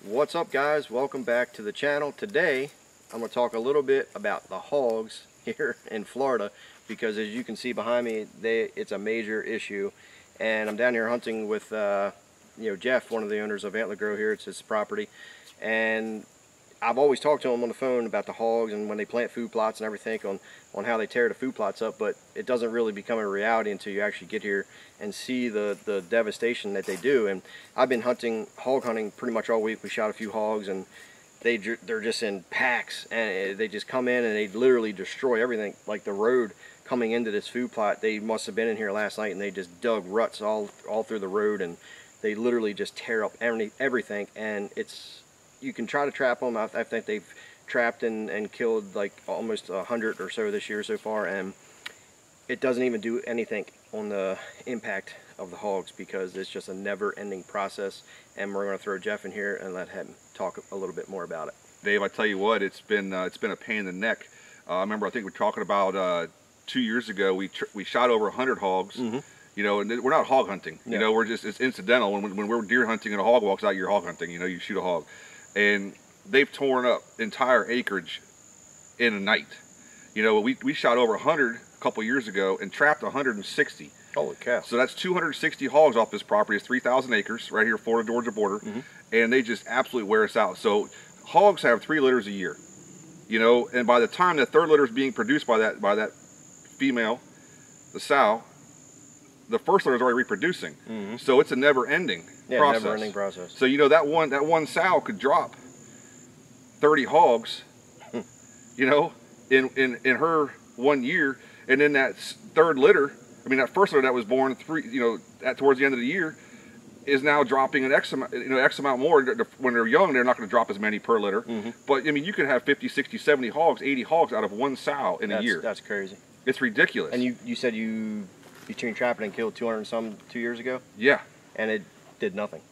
What's up, guys? Welcome back to the channel. Today I'm going to talk a little bit about the hogs here in Florida, because as you can see behind me, it's a major issue. And I'm down here hunting with Jeff, one of the owners of Antler Grow here. It's his property, and I've always talked to him on the phone about the hogs and when they plant food plots and everything on how they tear the food plots up, but it doesn't really become a reality until you actually get here and see the devastation that they do. And I've been hog hunting pretty much all week. We shot a few hogs, and they're just in packs, and they just come in and they literally destroy everything. Like the road coming into this food plot, they must have been in here last night and they just dug ruts all through the road, and they literally just tear up everything. And you can try to trap them. I think they've trapped and killed like almost 100 or so this year so far, and it doesn't even do anything on the impact of the hogs, because it's just a never-ending process. And we're going to throw Jeff in here and let him talk a little bit more about it. Dave, I tell you what, it's been a pain in the neck. I remember, I think we're talking about 2 years ago, we shot over 100 hogs. Mm-hmm. You know, and we're not hog hunting. Yeah. You know, it's incidental. When we're deer hunting and a hog walks out, you're hog hunting. You know, you shoot a hog. And they've torn up entire acreage in a night. You know, we shot over 100 a couple years ago and trapped 160. Holy cow. So that's 260 hogs off this property. It's 3,000 acres right here, Florida-Georgia border. Mm-hmm. And they just absolutely wear us out. So hogs have 3 litters a year. You know, and by the time the third litter is being produced by that female, the sow, the first litter is already reproducing. Mm-hmm. So it's a never-ending process. Never-ending process. So you know, that one sow could drop 30 hogs, you know, in her 1 year, and then that third litter, I mean that first litter that was born towards the end of the year, is now dropping an X amount more. When they're young, they're not going to drop as many per litter. Mm-hmm. But I mean, you could have 50, 60, 70 hogs, 80 hogs out of one sow in a year. That's crazy. It's ridiculous. And you said between trapping and killed 200 and some 2 years ago? Yeah. And it did nothing.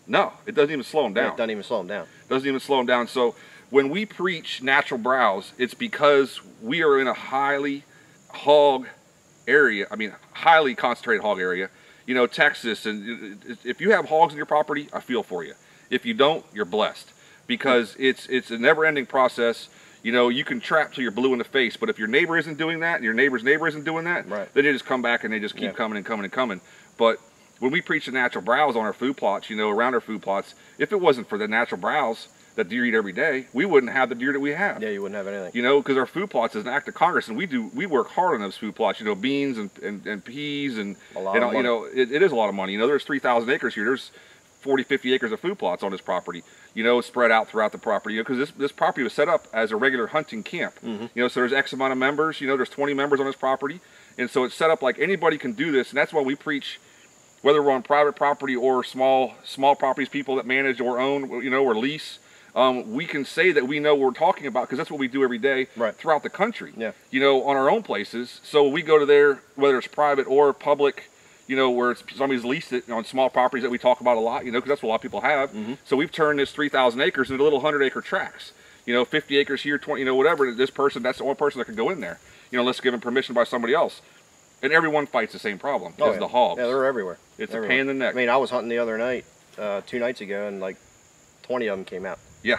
No, it doesn't even slow them down. Yeah, it doesn't even slow them down. Doesn't even slow them down. So when we preach natural browse, it's because we are in a highly hog area. I mean, highly concentrated hog area. You know, Texas, and if you have hogs in your property, I feel for you. If you don't, you're blessed, because it's a never-ending process. You know, you can trap till you're blue in the face, but if your neighbor isn't doing that, and your neighbor's neighbor isn't doing that, right, then they just come back and they just keep coming and coming and coming. But when we preach the natural browse on our food plots, you know, around our food plots, if it wasn't for the natural browse that deer eat every day, we wouldn't have the deer that we have. Yeah, you wouldn't have anything. You know, because our food plots is an act of Congress, and we work hard on those food plots. You know, beans and peas and a lot of money. You know, it is a lot of money. You know, there's 3,000 acres here. There's 40, 50 acres of food plots on this property, you know, spread out throughout the property, you know, because this property was set up as a regular hunting camp. Mm-hmm. You know, so there's X amount of members, you know, there's 20 members on this property, and so it's set up like anybody can do this. And that's why we preach, whether we're on private property or small properties, people that manage or own, you know, or lease, we can say that we know what we're talking about, because that's what we do every day throughout the country. Yeah. You know, on our own places. So we go to there, whether it's private or public, you know, where somebody's leased it on small properties that we talk about a lot, you know, because that's what a lot of people have. Mm-hmm. So we've turned this 3,000 acres into little 100-acre tracts. You know, 50 acres here, 20, you know, whatever. This person, that's the only person that can go in there. You know, unless given permission by somebody else. And everyone fights the same problem. It's the hogs. Yeah, they're everywhere. It's everywhere. A pain in the neck. I mean, I was hunting the other night, 2 nights ago, and like 20 of them came out. Yeah.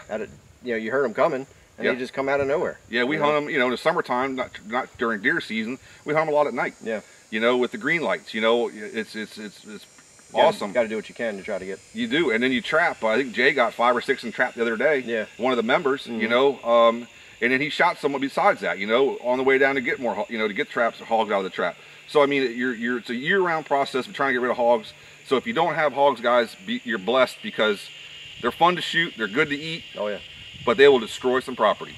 You know, you heard them coming, and they just come out of nowhere. Yeah, we hunt them, you know, in the summertime, not during deer season. We hunt them a lot at night. Yeah. You know, with the green lights, you know, it's awesome. You got to do what you can to try to get. You do, and then you trap. I think Jay got 5 or 6 and trapped the other day. Yeah. One of the members, mm-hmm, you know, and then he shot someone besides that, you know, on the way down to get more, you know, to get hogs out of the trap. So I mean, it's a year-round process of trying to get rid of hogs. So if you don't have hogs, guys, you're blessed, because they're fun to shoot, they're good to eat. Oh yeah. But they will destroy some property.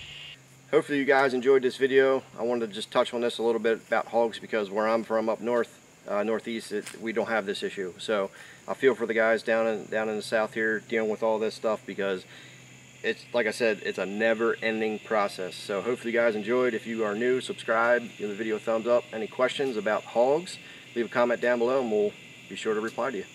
Hopefully you guys enjoyed this video. I wanted to just touch on this a little bit about hogs, because where I'm from up north, northeast, we don't have this issue. So I feel for the guys down in the south here dealing with all this stuff, because it's, like I said, it's a never-ending process. So hopefully you guys enjoyed. If you are new, subscribe, give the video a thumbs up. Any questions about hogs, leave a comment down below and we'll be sure to reply to you.